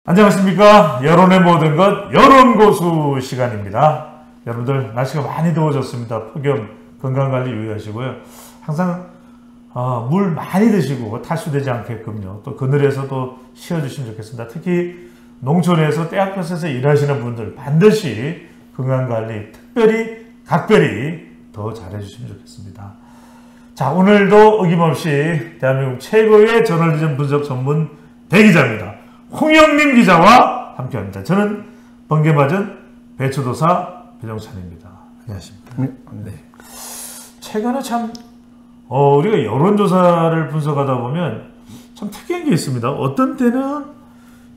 안녕하십니까. 여론의 모든 것 여론고수 시간입니다. 여러분들 날씨가 많이 더워졌습니다. 폭염 건강관리 유의하시고요. 항상 물 많이 드시고 탈수되지 않게끔요. 또 그늘에서 또 쉬어주시면 좋겠습니다. 특히 농촌에서 떼약볕에서 일하시는 분들 반드시 건강관리 특별히 각별히 더 잘해주시면 좋겠습니다. 자, 오늘도 어김없이 대한민국 최고의 저널리즘 분석 전문 대기자입니다. 홍영민 기자와 함께합니다. 저는 번개맞은 배추도사 배정찬입니다. 안녕하십니까. 네. 최근에 참 우리가 여론조사를 분석하다 보면 참 특이한 게 있습니다. 어떤 때는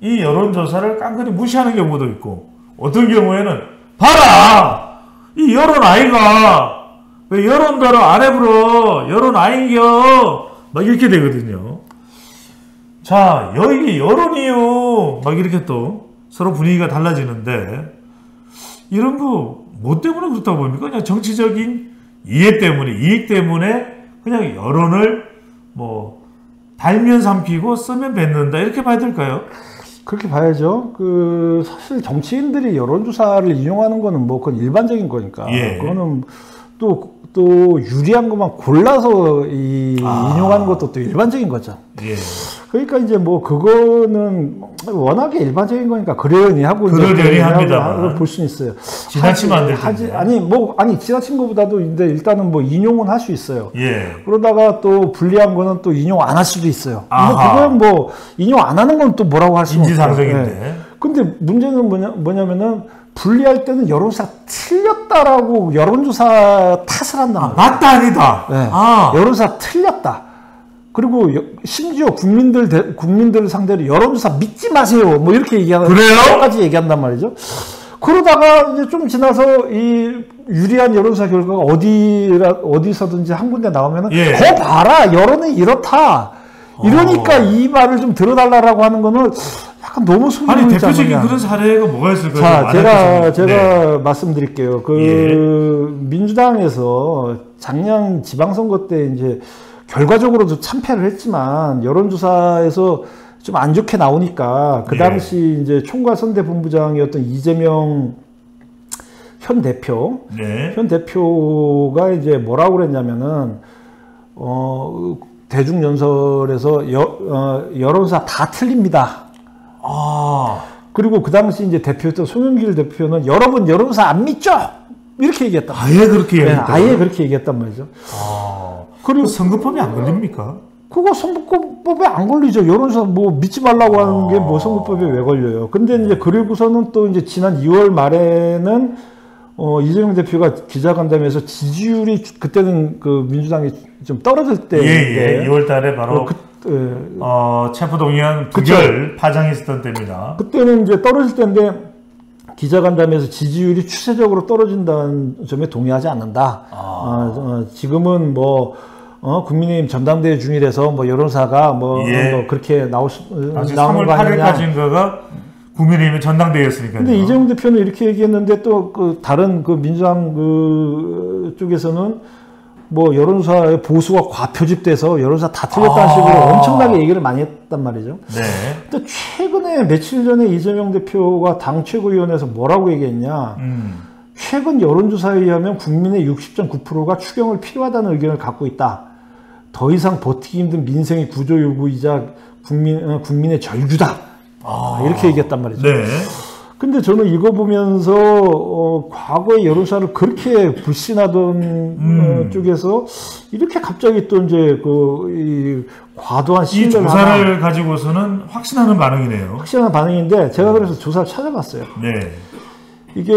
이 여론조사를 깡그리 무시하는 경우도 있고, 어떤 경우에는 봐라! 이 여론 아이가 왜 여론대로 안 해불어? 여론 아인겨? 막 이렇게 되거든요. 자, 여기 여론이요. 막 이렇게 또 서로 분위기가 달라지는데, 이런 거 뭐 때문에 그렇다고 봅니까? 그냥 정치적인 이익 때문에 그냥 여론을 뭐 달면 삼키고 쓰면 뱉는다, 이렇게 봐야 될까요? 그렇게 봐야죠. 사실 정치인들이 여론조사를 이용하는 거는 뭐 그건 일반적인 거니까. 예. 그거는 또 유리한 것만 골라서 인용하는 것도 또 일반적인 거죠. 예. 그러니까 이제 뭐 그거는 워낙에 일반적인 거니까 그러려니 하고 그러려니 합니다만 볼 수는 있어요. 지나치면 안 될 텐데. 아니 지나친 것보다도 근데 일단은 뭐 인용은 할 수 있어요. 예. 그러다가 또 불리한 거는 또 인용 안 할 수도 있어요. 그건 뭐 인용 안 하는 건 또 뭐라고 할 수는 없어요. 인지상정인데. 네. 근데 문제는 뭐냐면은 불리할 때는 여론조사 틀렸다라고 여론조사 탓을 한단 말이에요. 맞다 아니다. 네. 여론조사 틀렸다. 그리고 심지어 국민들 상대로 여론조사 믿지 마세요. 뭐 이렇게 얘기하는. 그래요? 까지 얘기한단 말이죠. 그러다가 이제 좀 지나서 이 유리한 여론조사 결과가 어디서든지 한 군데 나오면은 예. 거 봐라, 여론은 이렇다. 이러니까 이 말을 좀 들어달라고 하는 거는 약간 너무 소문이 아니, 대표적인 그런 사례가 뭐가 있을까요? 자, 제가 말씀드릴게요. 민주당에서 작년 지방선거 때 이제 결과적으로도 참패를 했지만 여론조사에서 좀 안 좋게 나오니까 그 당시 이제 총괄선대본부장이었던 이재명 현 대표가 이제 뭐라고 그랬냐면은 대중연설에서 여론조사 다 틀립니다. 그리고 그 당시 이제 대표였던 송영길 대표는 여러분 여론조사 안 믿죠? 이렇게 얘기했단 말이에요. 아예 그렇게 얘기했다. 아예 그렇게 얘기했단 말이죠. 그리고 선거법이 안 걸립니까? 그거 선거법에 안 걸리죠. 여론조사 뭐 믿지 말라고 하는 게 뭐 선거법에 왜 걸려요. 근데 이제 그리고서는 또 이제 지난 2월 말에는 이재명 대표가 기자간담회에서 지지율이 그때는 민주당이 좀 떨어질 때. 예. 2월 달에 바로 체포동의안 부결 파장이 있었던 때입니다. 그때는 이제 떨어질 때인데 기자간담회에서 지지율이 추세적으로 떨어진다는 점에 동의하지 않는다. 지금은 뭐 국민의힘 전당대회 중이라서 뭐 여론사가 뭐 그렇게 나오는 3월 8일까지인가가 국민의힘의 전당대회였으니까요. 근데 이재명 대표는 이렇게 얘기했는데 또 다른 민주당 쪽에서는 뭐 여론조사의 보수가 과표집돼서 여론조사 다 틀렸다는 식으로 엄청나게 얘기를 많이 했단 말이죠. 네. 근데 최근에 며칠 전에 이재명 대표가 당 최고위원회에서 뭐라고 얘기했냐. 최근 여론조사에 의하면 국민의 60.9%가 추경을 필요하다는 의견을 갖고 있다. 더 이상 버티기 힘든 민생의 구조 요구이자 국민의 절규다. 이렇게 얘기했단 말이죠. 네. 근데 저는 이거 보면서 과거의 여론조사를 그렇게 불신하던 쪽에서 이렇게 갑자기 또 이제 이 과도한 이 조사를 가지고서는 확신하는 반응이네요. 확신하는 반응인데 제가 그래서 조사를 찾아봤어요. 네. 이게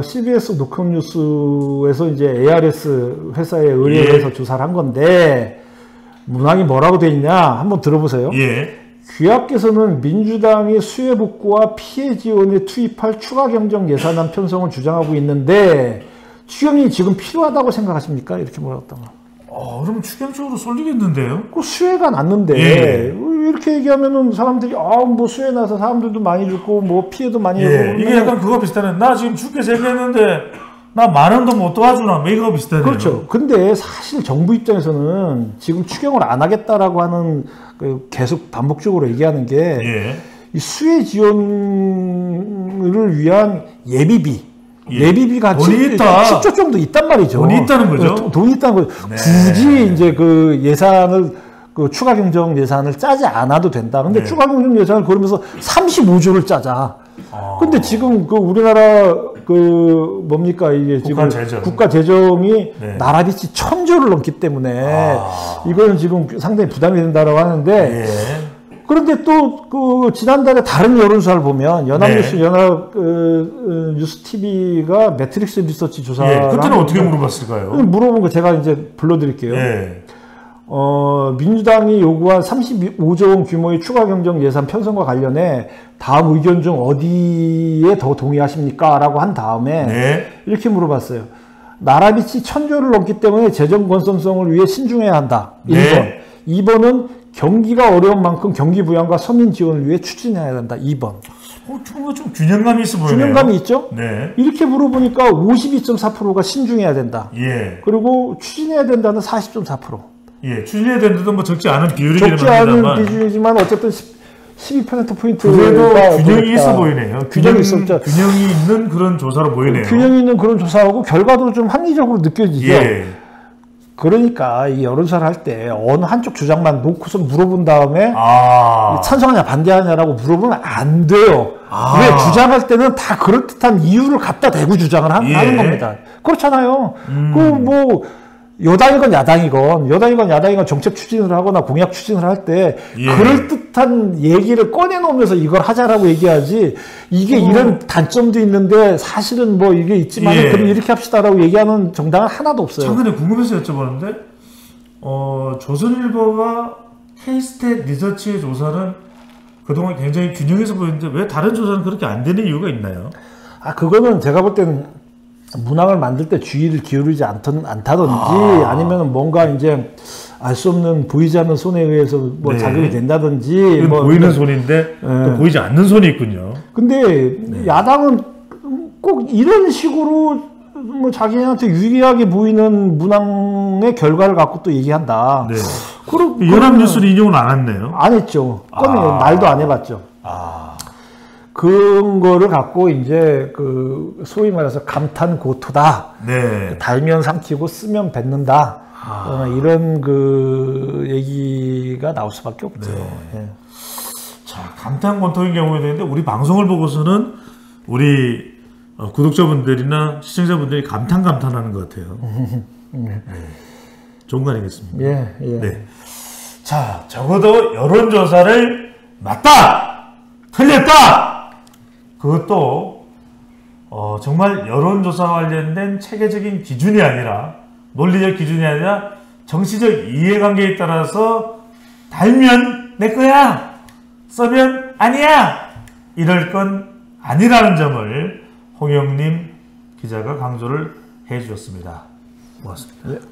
CBS 녹화뉴스에서 이제 ARS 회사에 의뢰해서 조사를 한 건데 문항이 뭐라고 돼 있냐 한번 들어보세요. 귀하께서는 민주당이 수해 복구와 피해 지원에 투입할 추가 경정 예산안 편성을 주장하고 있는데 추경이 지금 필요하다고 생각하십니까? 이렇게 물었던 거. 그러면 추경 쪽으로 쏠리겠는데요? 그 수해가 났는데 이렇게 얘기하면은 사람들이 뭐 수해 나서 사람들도 많이 죽고 뭐 피해도 많이 하고 이게 약간 그거 비슷하네. 나 지금 죽게 생겼는데 나 만 원도 못 도와주나? 뭐 이거 비슷하네요. 그렇죠. 근데 사실 정부 입장에서는 지금 추경을 안 하겠다라고 하는 계속 반복적으로 얘기하는 게 이 수혜 지원을 위한 예비비, 예비비가 돈이 있다. 10조 정도 있단 말이죠. 돈이 있다는 거죠. 돈이 있다는 거죠. 네. 굳이 이제 그 예산을 그 추가 경정 예산을 짜지 않아도 된다. 근데 네. 추가 경정 예산을 그러면서 35조를 짜자. 근데 지금 그 우리나라 그 뭡니까 이게 지금 국가 재정이 네. 나라비치 1000조를 넘기 때문에 이거는 지금 상당히 부담이 된다라고 하는데 그런데 또 그 지난달에 다른 여론조사를 보면 연합뉴스 연합 뉴스 TV가 매트릭스 리서치 조사를 그때는 어떻게 물어봤을까요? 물어본 거 제가 이제 불러드릴게요. 민주당이 요구한 35조 원 규모의 추가 경정 예산 편성과 관련해 다음 의견 중 어디에 더 동의하십니까? 라고 한 다음에 이렇게 물어봤어요. 나라비치 1000조를 넘기 때문에 재정 건전성을 위해 신중해야 한다. 1번. 2번은 경기가 어려운 만큼 경기 부양과 서민 지원을 위해 추진해야 한다. 2번. 정말 좀 균형감이 있어 보이네요. 균형감이 있죠? 이렇게 물어보니까 52.4%가 신중해야 된다. 그리고 추진해야 된다는 40.4%. 추진해야 되는데도 뭐 적지 않은 비율이긴 적지 않은 비율이지만 어쨌든 12%포인트. 그래도 균형이 있어 보이네요. 균형이 있었죠. 균형이 있는 그런 조사로 보이네요. 균형이 있는 그런 조사하고 결과도 좀 합리적으로 느껴지죠. 그러니까 이 여론조사를 할 때 어느 한쪽 주장만 놓고서 물어본 다음에 찬성하냐 반대하냐라고 물어보면 안 돼요. 왜 주장할 때는 다 그럴듯한 이유를 갖다 대고 주장을 하는 겁니다. 그렇잖아요. 그 뭐 여당이건 야당이건 정책 추진을 하거나 공약 추진을 할 때 그럴듯한 얘기를 꺼내놓으면서 이걸 하자라고 얘기하지 이게 이런 단점도 있는데 사실은 뭐 이게 있지만 그럼 이렇게 합시다라고 얘기하는 정당은 하나도 없어요. 최근에 궁금해서 여쭤보는데 조선일보가 K스탯 리서치의 조사는 그동안 굉장히 균형해서 보였는데 왜 다른 조사는 그렇게 안 되는 이유가 있나요? 그거는 제가 볼 때는 문항을 만들 때 주의를 기울이지 않다든지 아니면 뭔가 이제 알 수 없는 보이지 않는 손에 의해서 뭐 자극이 된다든지 뭐 보이는 손인데 또 보이지 않는 손이 있군요. 근데 야당은 꼭 이런 식으로 뭐 자기한테 유리하게 보이는 문항의 결과를 갖고 또 얘기한다. 연합뉴스는 인용을 안 했네요. 안 했죠. 말도 안 해봤죠. 그런 거를 갖고 이제 그 소위 말해서 감탄 고토다. 달면 삼키고 쓰면 뱉는다. 이런 그 얘기가 나올 수밖에 없죠. 자, 감탄 고토인 경우에 되는데 우리 방송을 보고서는 우리 구독자분들이나 시청자분들이 감탄하는 것 같아요. 좋은 거 아니겠습니까? 자, 적어도 여론조사를 맞다! 틀렸다! 그것도 정말 여론조사와 관련된 체계적인 기준이 아니라 논리적 기준이 아니라 정치적 이해관계에 따라서 달면 내 거야 써면 아니야 이럴 건 아니라는 점을 홍영림 기자가 강조를 해 주셨습니다. 고맙습니다.